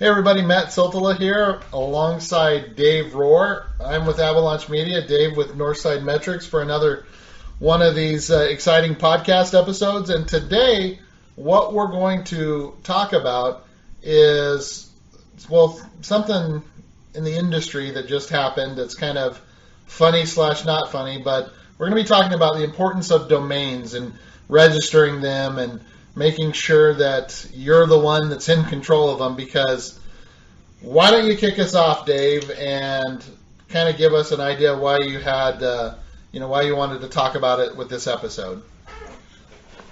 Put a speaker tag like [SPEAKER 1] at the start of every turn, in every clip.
[SPEAKER 1] Hey everybody, Matt Siltala here alongside Dave Rohr. I'm with Avalanche Media, Dave with Northside Metrics for another one of these exciting podcast episodes. And today, what we're going to talk about is, well, something in the industry that just happened that's kind of funny / not funny, but we're going to be talking about the importance of domains and registering them and making sure that you're the one that's in control of them. Because why don't you kick us off, Dave, and kind of give us an idea why you had, why you wanted to talk about it with this episode?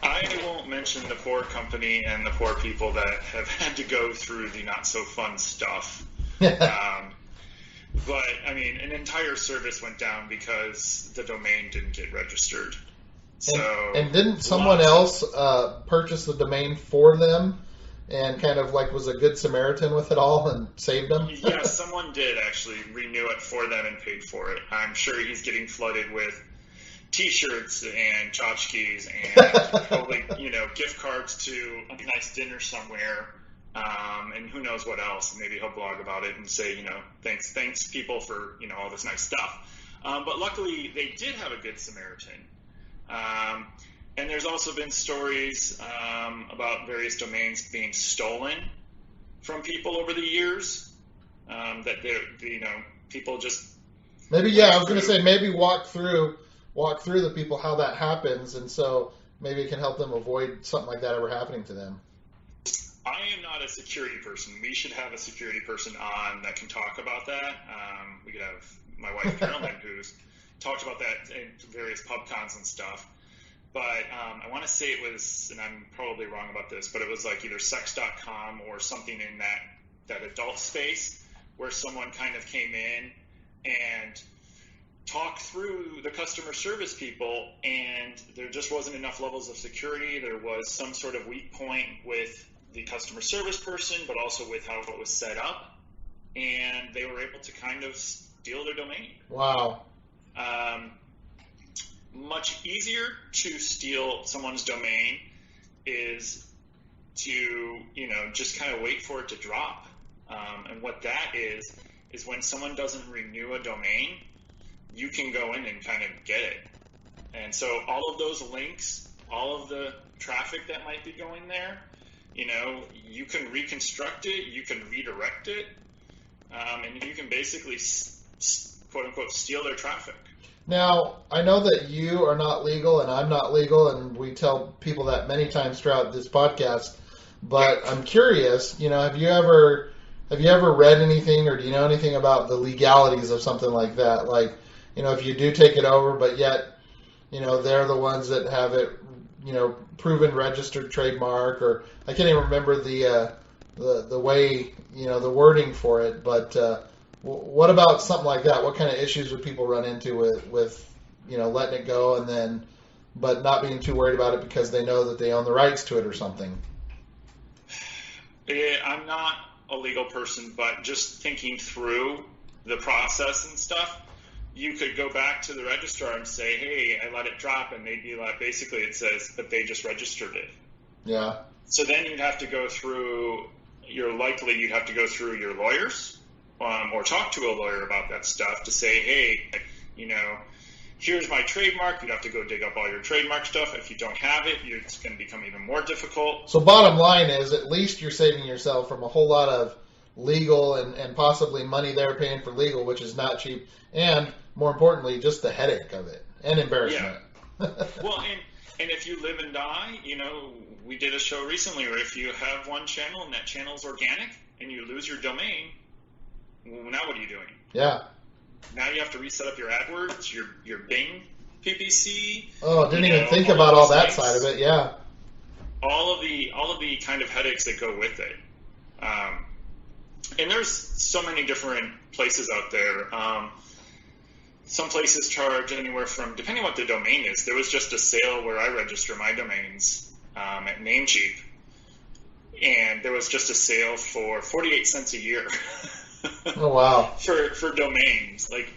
[SPEAKER 2] I won't mention the poor company and the poor people that have had to go through the not so fun stuff. But I mean, an entire service went down because the domain didn't get registered. So,
[SPEAKER 1] and didn't someone else purchase the domain for them and kind of like was a good Samaritan with it all and saved them?
[SPEAKER 2] Yeah, someone did actually renew it for them and paid for it. I'm sure he's getting flooded with T-shirts and tchotchkes and probably, gift cards to a nice dinner somewhere, and who knows what else. Maybe he'll blog about it and say, thanks people for, all this nice stuff. But luckily, they did have a good Samaritan. And there's also been stories about various domains being stolen from people over the years. That people just
[SPEAKER 1] maybe I was going to say maybe walk through the people how that happens, and so maybe it can help them avoid something like that ever happening to them.
[SPEAKER 2] I am not a security person. We should have a security person on that can talk about that. We could have my wife Carolyn, who's talked about that in various pub cons and stuff. But I want to say it was, and I'm probably wrong about this, but it was like either sex.com or something in that adult space where someone kind of came in and talked through the customer service people, and there just wasn't enough levels of security. There was some sort of weak point with the customer service person, but also with how it was set up, and they were able to kind of steal their domain.
[SPEAKER 1] Wow.
[SPEAKER 2] Much easier to steal someone's domain is to, just kind of wait for it to drop. And what that is when someone doesn't renew a domain, you can go in and kind of get it. And so all of those links, all of the traffic that might be going there, you can reconstruct it, you can redirect it, and you can basically, quote unquote, steal their traffic.
[SPEAKER 1] Now, I know that you are not legal and I'm not legal, and we tell people that many times throughout this podcast, but I'm curious, have you ever read anything, or do you know anything about the legalities of something like that? Like, if you do take it over, but yet, they're the ones that have it, proven registered trademark, or I can't even remember the way, the wording for it, but what about something like that? What kind of issues would people run into with letting it go and then, but not being too worried about it because they know that they own the rights to it or something?
[SPEAKER 2] I'm not a legal person, but just thinking through the process and stuff, you could go back to the registrar and say, hey, I let it drop, and they'd be like, basically it says that they just registered it.
[SPEAKER 1] Yeah.
[SPEAKER 2] So then you'd have to go through your lawyers. Or talk to a lawyer about that stuff to say, hey, here's my trademark. You'd have to go dig up all your trademark stuff. If you don't have it, it's going to become even more difficult.
[SPEAKER 1] So bottom line is, at least you're saving yourself from a whole lot of legal and possibly money they're paying for legal, which is not cheap, and more importantly, just the headache of it and embarrassment.
[SPEAKER 2] Yeah. Well, and if you live and die, we did a show recently where if you have one channel and that channel is organic and you lose your domain, well, now what are you doing?
[SPEAKER 1] Yeah.
[SPEAKER 2] Now you have to reset up your AdWords, your Bing PPC.
[SPEAKER 1] Oh, didn't even think about all that side of it. Yeah.
[SPEAKER 2] All of the kind of headaches that go with it. And there's so many different places out there. Some places charge anywhere from, depending on what the domain is. There was just a sale where I register my domains at Namecheap, and there was just a sale for 48 cents a year.
[SPEAKER 1] Oh, wow.
[SPEAKER 2] For domains, like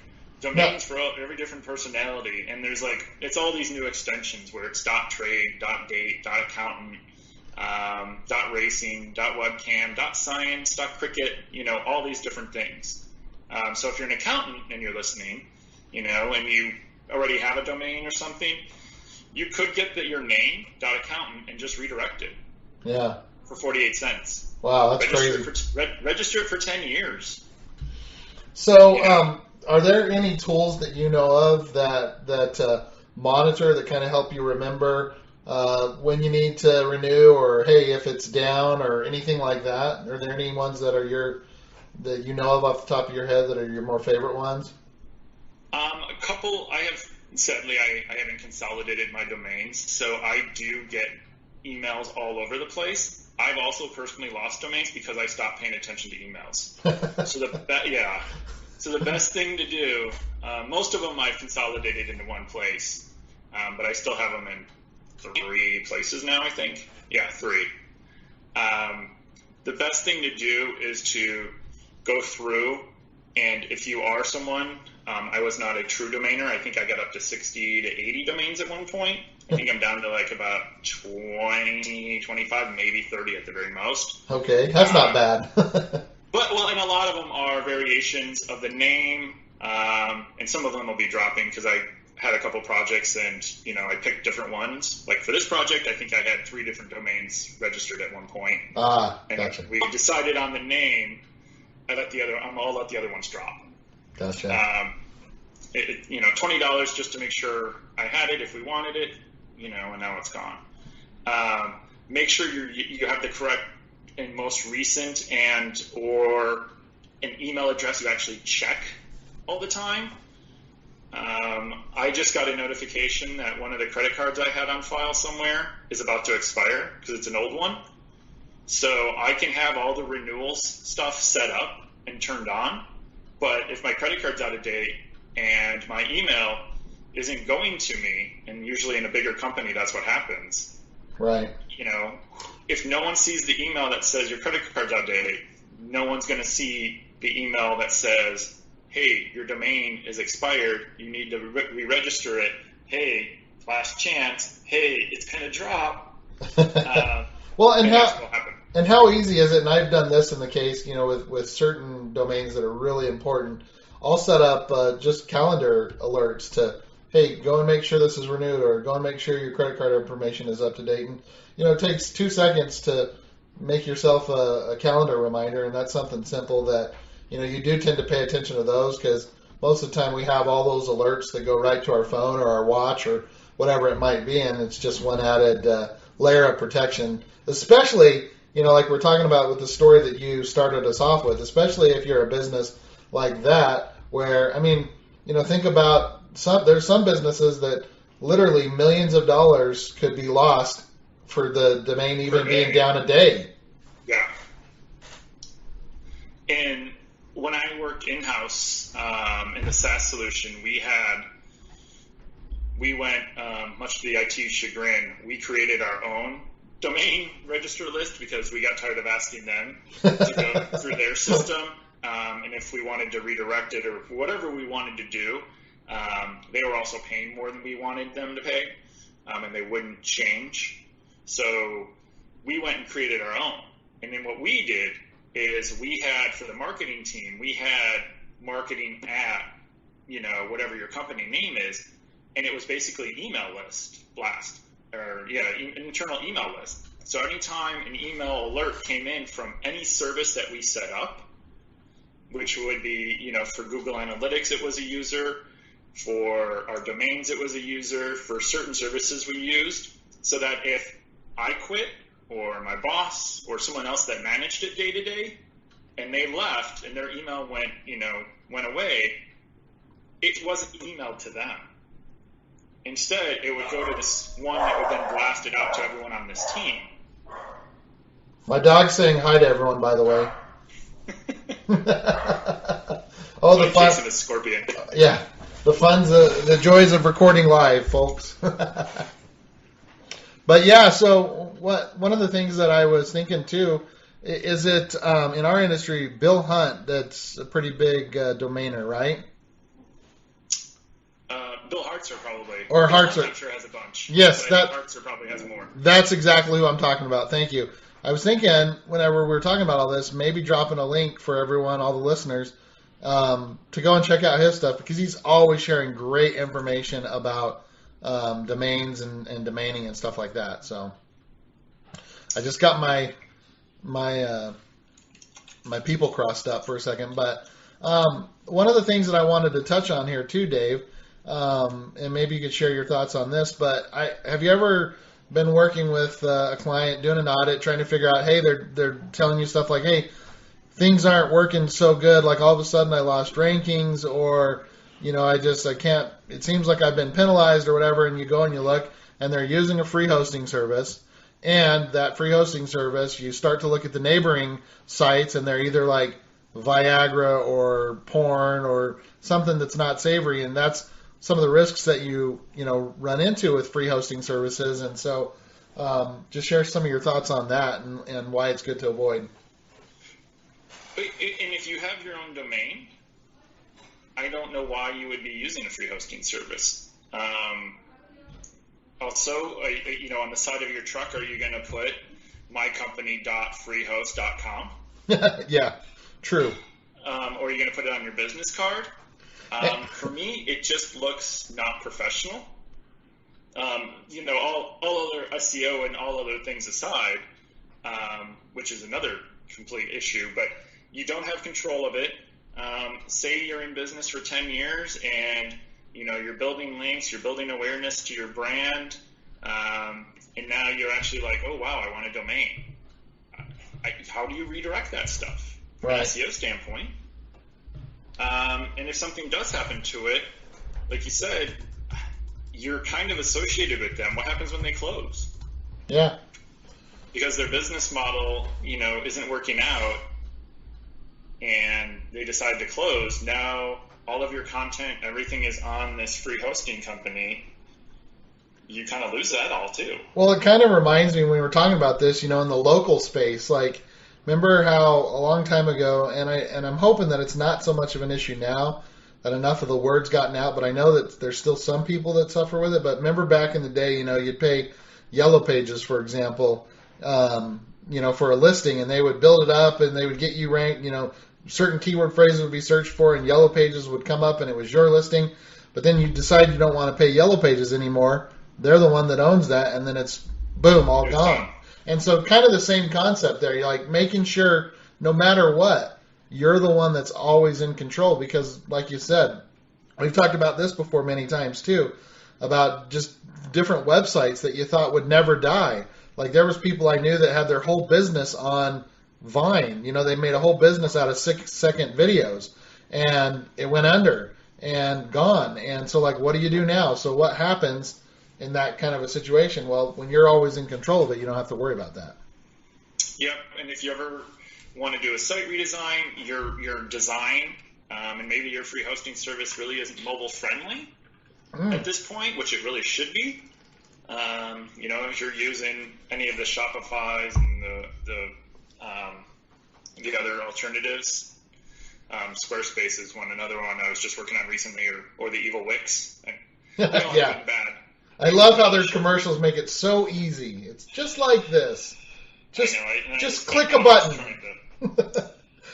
[SPEAKER 2] domains for every different personality, and there's it's all these new extensions where it's .trade, .date, .accountant, .racing, .webcam, .science, .cricket, all these different things. So if you're an accountant and you're listening, and you already have a domain or something, you could get your name .accountant and just redirect it.
[SPEAKER 1] Yeah.
[SPEAKER 2] For 48 cents.
[SPEAKER 1] Wow, that's crazy.
[SPEAKER 2] Register it for 10 years.
[SPEAKER 1] So, are there any tools that you know of that monitor, that kind of help you remember when you need to renew, or hey, if it's down, or anything like that? Are there any ones that you know of off the top of your head that are your more favorite ones?
[SPEAKER 2] A couple. Sadly, I haven't consolidated my domains, so I do get emails all over the place. I've also personally lost domains because I stopped paying attention to emails. So the best thing to do, most of them I've consolidated into one place, but I still have them in 3 places now, I think. Yeah, 3. The best thing to do is to go through, and if you are someone, I was not a true domainer. I think I got up to 60 to 80 domains at one point. I think I'm down to like about 20, 25, maybe 30 at the very most.
[SPEAKER 1] Okay, that's not bad.
[SPEAKER 2] And a lot of them are variations of the name, and some of them will be dropping because I had a couple projects and, I picked different ones. Like for this project, I think I had 3 different domains registered at one point. And
[SPEAKER 1] gotcha.
[SPEAKER 2] we decided on the name. I'll let the other ones drop.
[SPEAKER 1] Gotcha.
[SPEAKER 2] $20 just to make sure I had it if we wanted it, and now it's gone. Make sure you have the correct and most recent or an email address you actually check all the time. I just got a notification that one of the credit cards I had on file somewhere is about to expire because it's an old one. So I can have all the renewals stuff set up and turned on, but if my credit card's out of date and my email isn't going to me, and usually in a bigger company that's what happens.
[SPEAKER 1] Right.
[SPEAKER 2] If no one sees the email that says your credit card's out of date, no one's going to see the email that says, hey, your domain is expired, you need to re-register it, hey, last chance, hey, it's going to drop.
[SPEAKER 1] Well, and how easy is it, and I've done this in the case, with certain domains that are really important, I'll set up just calendar alerts to, hey, go and make sure this is renewed, or go and make sure your credit card information is up to date. And, it takes 2 seconds to make yourself a calendar reminder, and that's something simple that, you do tend to pay attention to those because most of the time we have all those alerts that go right to our phone or our watch or whatever it might be, and it's just one added layer of protection, especially, like we're talking about with the story that you started us off with, especially if you're a business like that, where, think about there's some businesses that literally millions of dollars could be lost for the domain even being down a day.
[SPEAKER 2] Yeah. And when I worked in-house in the SaaS solution, we went, much to the IT chagrin, we created our own domain register list because we got tired of asking them to go through their system. And if we wanted to redirect it or whatever we wanted to do, they were also paying more than we wanted them to pay, and they wouldn't change. So we went and created our own. And then what we did is we had, for the marketing team, we had marketing at, whatever your company name is, and it was basically email list blast, or internal email list. So anytime an email alert came in from any service that we set up, which would be, for Google Analytics, it was a user. For our domains, it was a user. For certain services we used, so that if I quit or my boss or someone else that managed it day to day, and they left and their email went away, it wasn't emailed to them. Instead, it would go to this one that would then blast it out to everyone on this team.
[SPEAKER 1] My dog's saying hi to everyone, by the way. Oh, the fun!
[SPEAKER 2] Chasing a scorpion.
[SPEAKER 1] Yeah, the joys of recording live, folks. But yeah, so one of the things that I was thinking too is it in our industry, Bill Hunt, that's a pretty big domainer, right?
[SPEAKER 2] Bill Hartzer probably.
[SPEAKER 1] Or Hartzer.
[SPEAKER 2] I'm sure has a bunch.
[SPEAKER 1] Yes,
[SPEAKER 2] Hartzer probably has more.
[SPEAKER 1] That's exactly who I'm talking about. Thank you. I was thinking, whenever we were talking about all this, maybe dropping a link for everyone, all the listeners, to go and check out his stuff, because he's always sharing great information about domains and domaining and stuff like that. So I just got my people crossed up for a second, but one of the things that I wanted to touch on here too, Dave, and maybe you could share your thoughts on this, but have you ever been working with a client doing an audit, trying to figure out, hey, they're telling you stuff like, hey, things aren't working so good, like all of a sudden I lost rankings, or I can't, it seems like I've been penalized or whatever, and you go and you look and they're using a free hosting service, and that free hosting service, you start to look at the neighboring sites and they're either like Viagra or porn or something that's not savory, and that's some of the risks that you run into with free hosting services. And so just share some of your thoughts on that and why it's good to avoid.
[SPEAKER 2] And if you have your own domain, I don't know why you would be using a free hosting service. Also, on the side of your truck, are you going to put mycompany.freehost.com?
[SPEAKER 1] Yeah, true.
[SPEAKER 2] Or are you going to put it on your business card? For me, it just looks not professional. All other SEO and all other things aside, which is another complete issue, but you don't have control of it. Say you're in business for 10 years and you're building links, you're building awareness to your brand, and now you're actually like, oh wow, I want a domain. How do you redirect that stuff from an SEO standpoint? And if something does happen to it, like you said, you're kind of associated with them. What happens when they close?
[SPEAKER 1] Yeah.
[SPEAKER 2] Because their business model, isn't working out, and they decide to close. Now all of your content, everything is on this free hosting company. You kind of lose that all too.
[SPEAKER 1] Well, it kind of reminds me when we were talking about this, in the local space, like, remember how a long time ago, and I'm hoping that it's not so much of an issue now, that enough of the word's gotten out, but I know that there's still some people that suffer with it. But remember back in the day, you'd pay Yellow Pages, for example, for a listing, and they would build it up and they would get you ranked, certain keyword phrases would be searched for and Yellow Pages would come up and it was your listing. But then you decide you don't want to pay Yellow Pages anymore. They're the one that owns that, and then it's boom, all gone. And so kind of the same concept there. You're like making sure no matter what, you're the one that's always in control, because like you said, we've talked about this before many times too, about just different websites that you thought would never die. Like there was people I knew that had their whole business on Vine. They made a whole business out of 6-second videos, and it went under and gone. And so like, what do you do now? So what happens in that kind of a situation? Well, when you're always in control of it, you don't have to worry about that.
[SPEAKER 2] Yep, and if you ever want to do a site redesign, your design, and maybe your free hosting service really isn't mobile friendly at this point, which it really should be. If you're using any of the Shopify's and the other alternatives, Squarespace is another one I was just working on recently, or the Evil Wix.
[SPEAKER 1] Yeah. Bad. I love how their commercials make it so easy. It's just like this. Just click a button.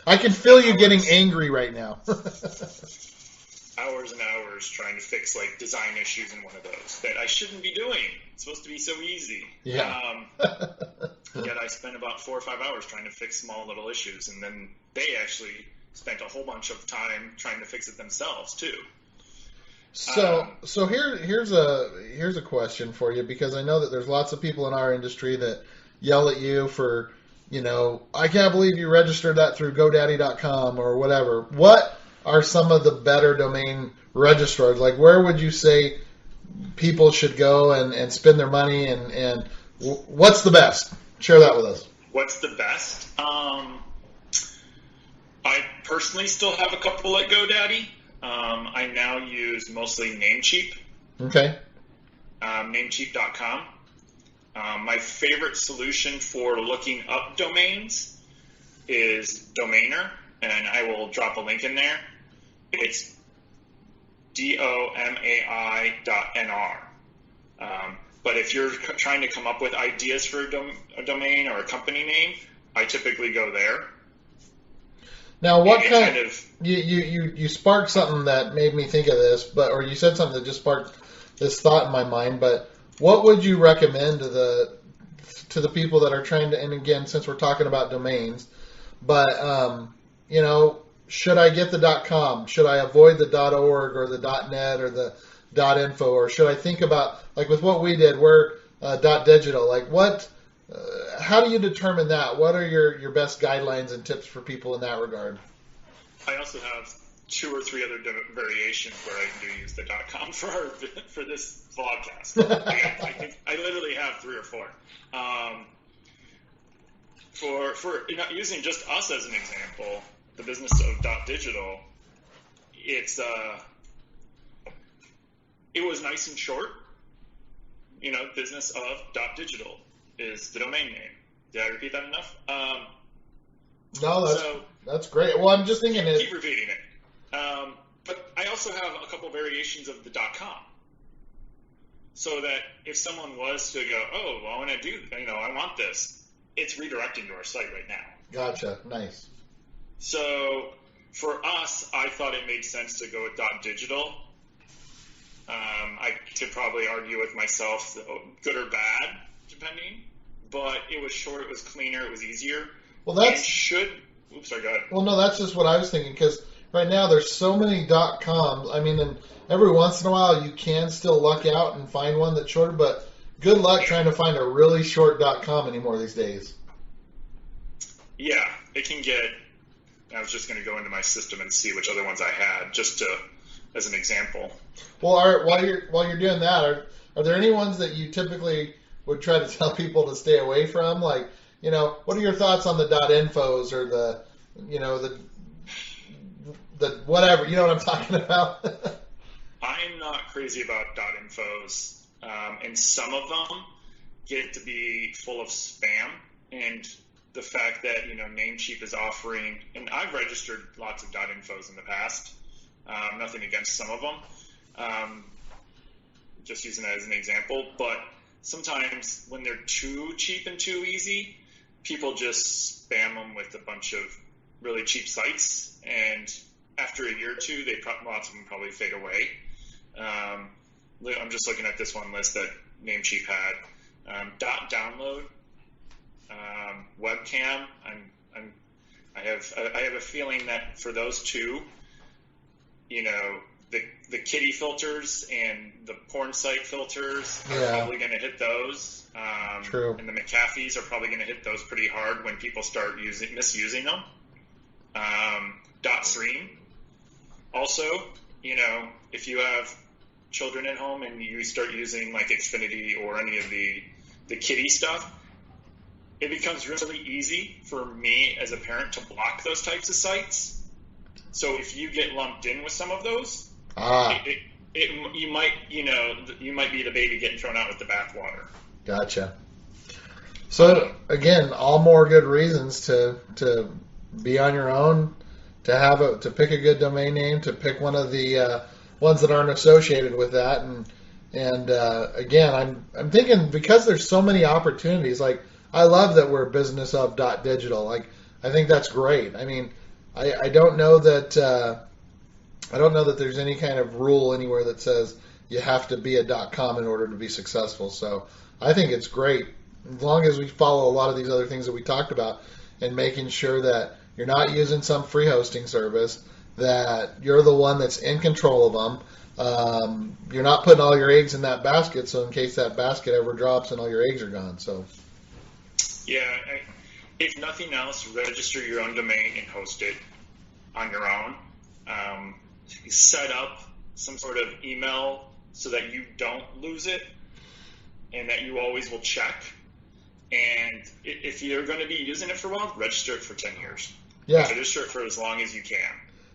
[SPEAKER 1] I can feel you getting angry right now.
[SPEAKER 2] Hours and hours trying to fix like design issues in one of those that I shouldn't be doing. It's supposed to be so easy.
[SPEAKER 1] Yeah.
[SPEAKER 2] Yet I spent about 4 or 5 hours trying to fix small little issues, and then they actually spent a whole bunch of time trying to fix it themselves too.
[SPEAKER 1] So here's a question for you, because I know that there's lots of people in our industry that yell at you for, I can't believe you registered that through godaddy.com or whatever. What are some of the better domain registrars? Like, where would you say people should go and spend their money, and what's the best? Share that with us.
[SPEAKER 2] What's the best? I personally still have a couple at GoDaddy. I now use mostly Namecheap.
[SPEAKER 1] Okay.
[SPEAKER 2] Namecheap.com. My favorite solution for looking up domains is Domainer, and I will drop a link in there. It's domai.nr. But if you're trying to come up with ideas for a domain or a company name, I typically go there.
[SPEAKER 1] Now, what you sparked something that made me think of this, or you said something that just sparked this thought in my mind. But what would you recommend to the people that are trying to? And again, since we're talking about domains, but should I get the .com? Should I avoid the .org or the .net or the .info, or should I think about, like with what we did, we're .digital? Like what? How do you determine that? What are your best guidelines and tips for people in that regard?
[SPEAKER 2] I also have 2 or 3 other variations where I do use the .com for this podcast. I literally have 3 or 4. For using just us as an example, the business of .digital, it was nice and short. Business of .digital is the domain name. Did I repeat that enough?
[SPEAKER 1] No, that's great. Well, I'm just thinking
[SPEAKER 2] keep repeating it. But I also have a couple variations of the .com, so that if someone was to go, oh, well, I want to do, I want this, it's redirecting to our site right now.
[SPEAKER 1] Gotcha. Nice.
[SPEAKER 2] So for us, I thought it made sense to go with .digital. I could probably argue with myself, good or bad, depending. But it was short, it was cleaner, it was easier.
[SPEAKER 1] Well, that's...
[SPEAKER 2] Oops, sorry, go ahead.
[SPEAKER 1] Well, no, that's just what I was thinking, because right now there's so many .coms. I mean, and every once in a while you can still luck out and find one that's shorter, but good luck trying to find a really short .com anymore these days.
[SPEAKER 2] Yeah, it can get... I was just going to go into my system and see which other ones I had, just as an example.
[SPEAKER 1] Well, while you're doing that, are there any ones that you typically would try to tell people to stay away from? Like, what are your thoughts on the .infos or the whatever? You know what I'm talking about?
[SPEAKER 2] I'm not crazy about .infos, and some of them get to be full of spam, and the fact that Namecheap is offering, and I've registered lots of .infos in the past. Nothing against some of them, just using that as an example. But sometimes when they're too cheap and too easy, people just spam them with a bunch of really cheap sites, and after a year or two, lots of them probably fade away. I'm just looking at this one list that Namecheap had. .download, webcam. I have a feeling that for those two, the kitty filters and the porn site filters are probably going to hit those.
[SPEAKER 1] True.
[SPEAKER 2] And the McAfees are probably going to hit those pretty hard when people start misusing them. .stream. Also, if you have children at home and you start using like Xfinity or any of the kitty stuff, it becomes really easy for me as a parent to block those types of sites. So if you get lumped in with some of those, you might be the baby getting thrown out with the bathwater.
[SPEAKER 1] Gotcha. So again, all more good reasons to be on your own, to pick a good domain name, to pick one of the ones that aren't associated with that, and again, I'm thinking, because there's so many opportunities. Like, I love that we're business of .digital. Like, I think that's great. I mean, I don't know that there's any kind of rule anywhere that says you have to be a .com in order to be successful. So I think it's great, as long as we follow a lot of these other things that we talked about, and making sure that you're not using some free hosting service, that you're the one that's in control of them. You're not putting all your eggs in that basket, so in case that basket ever drops and all your eggs are gone. So
[SPEAKER 2] yeah, if nothing else, register your own domain and host it on your own. Set up some sort of email so that you don't lose it and that you always will check. And if you're going to be using it for a while, register it for 10 years.
[SPEAKER 1] Yeah.
[SPEAKER 2] Register it for as long as you can.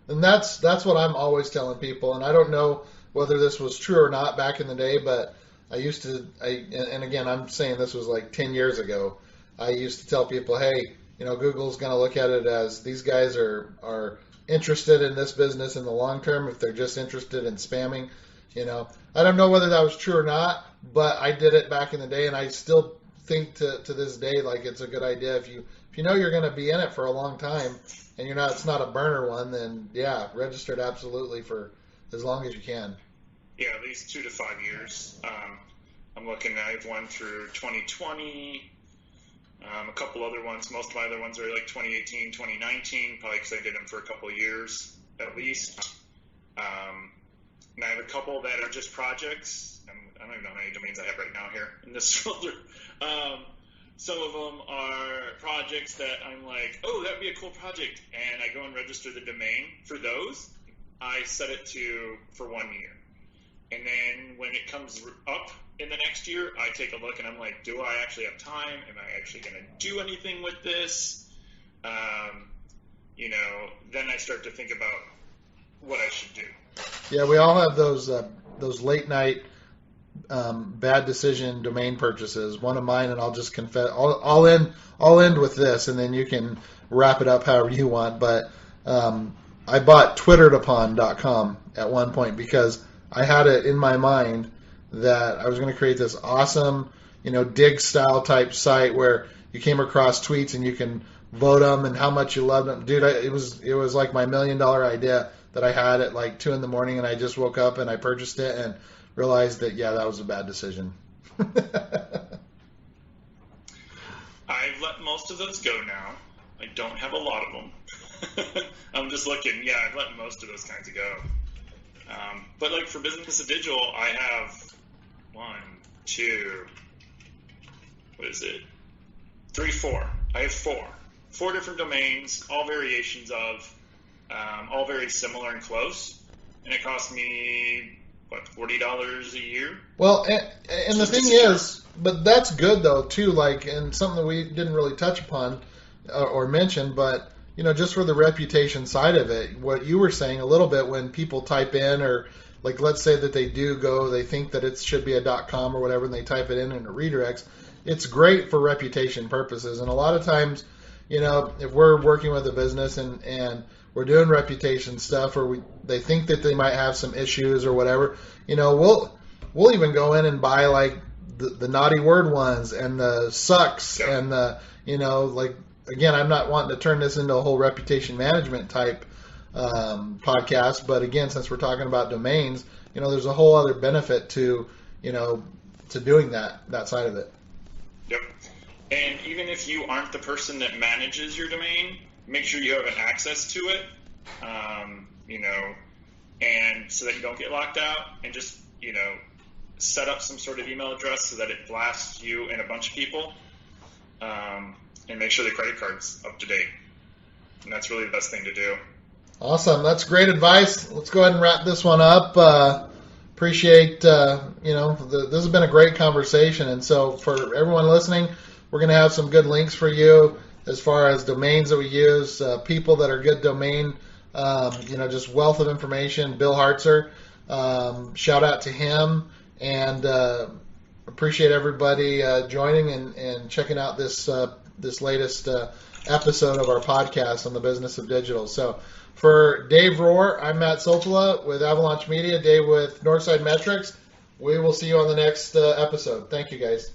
[SPEAKER 1] And that's what I'm always telling people. And I don't know whether this was true or not back in the day, but and again, I'm saying this was like 10 years ago. I used to tell people, hey, Google's going to look at it as these guys are interested in this business in the long term. If they're just interested in spamming, I don't know whether that was true or not, but I did it back in the day, and I still think to this day like it's a good idea. If you know you're going to be in it for a long time, and it's not a burner one, then yeah, register it absolutely for as long as you can.
[SPEAKER 2] Yeah, at least 2 to 5 years. I'm looking. I have one through 2020. A couple other ones. Most of my other ones are like 2018, 2019, probably because I did them for a couple of years at least. And I have a couple that are just projects. I don't even know how many domains I have right now here in this folder. Some of them are projects that I'm like, oh, that would be a cool project. And I go and register the domain for those. I set it for 1 year. And then when it comes up in the next year, I take a look and I'm like, do I actually have time? Am I actually going to do anything with this? Then I start to think about what I should do.
[SPEAKER 1] Yeah, we all have those late night bad decision domain purchases. One of mine, and I'll just confess, I'll end with this, and then you can wrap it up however you want. But I bought twitteredupon.com at one point because I had it in my mind that I was going to create this awesome, dig style type site where you came across tweets and you can vote them and how much you loved them. Dude, it was like my $1 million idea that I had at like 2 a.m, and I just woke up and I purchased it and realized that, yeah, that was a bad decision.
[SPEAKER 2] I've let most of those go now. I don't have a lot of them. I'm just looking. Yeah, I've let most of those kinds of go. But like for Business of Digital, I have 4. I have 4 different domains, all variations of, all very similar and close, and it cost me $40 a year.
[SPEAKER 1] Well, and the thing is, but that's good though too. Like, and something that we didn't really touch upon or mention, but just for the reputation side of it, what you were saying a little bit when people type in, or like let's say that they think that it should be a .com or whatever, and they type it in and it redirects. It's great for reputation purposes, and a lot of times, if we're working with a business and we're doing reputation stuff, or they think that they might have some issues or whatever, we'll even go in and buy like the naughty word ones and the sucks and the like. Again, I'm not wanting to turn this into a whole reputation management type podcast, but again, since we're talking about domains, there's a whole other benefit to doing that side of it.
[SPEAKER 2] Yep. And even if you aren't the person that manages your domain, make sure you have an access to it, and so that you don't get locked out, and just, set up some sort of email address so that it blasts you and a bunch of people, and make sure the credit card's up to date. And that's really the best thing to do.
[SPEAKER 1] Awesome. That's great advice. Let's go ahead and wrap this one up. Appreciate, this has been a great conversation. And so for everyone listening, we're going to have some good links for you as far as domains that we use, people that are good domain, just wealth of information. Bill Hartzer, shout out to him, and appreciate everybody joining and checking out this latest episode of our podcast on the Business of Digital. So for Dave Rohr, I'm Matt Sotola with Avalanche Media, Dave with Northside Metrics. We will see you on the next episode. Thank you, guys.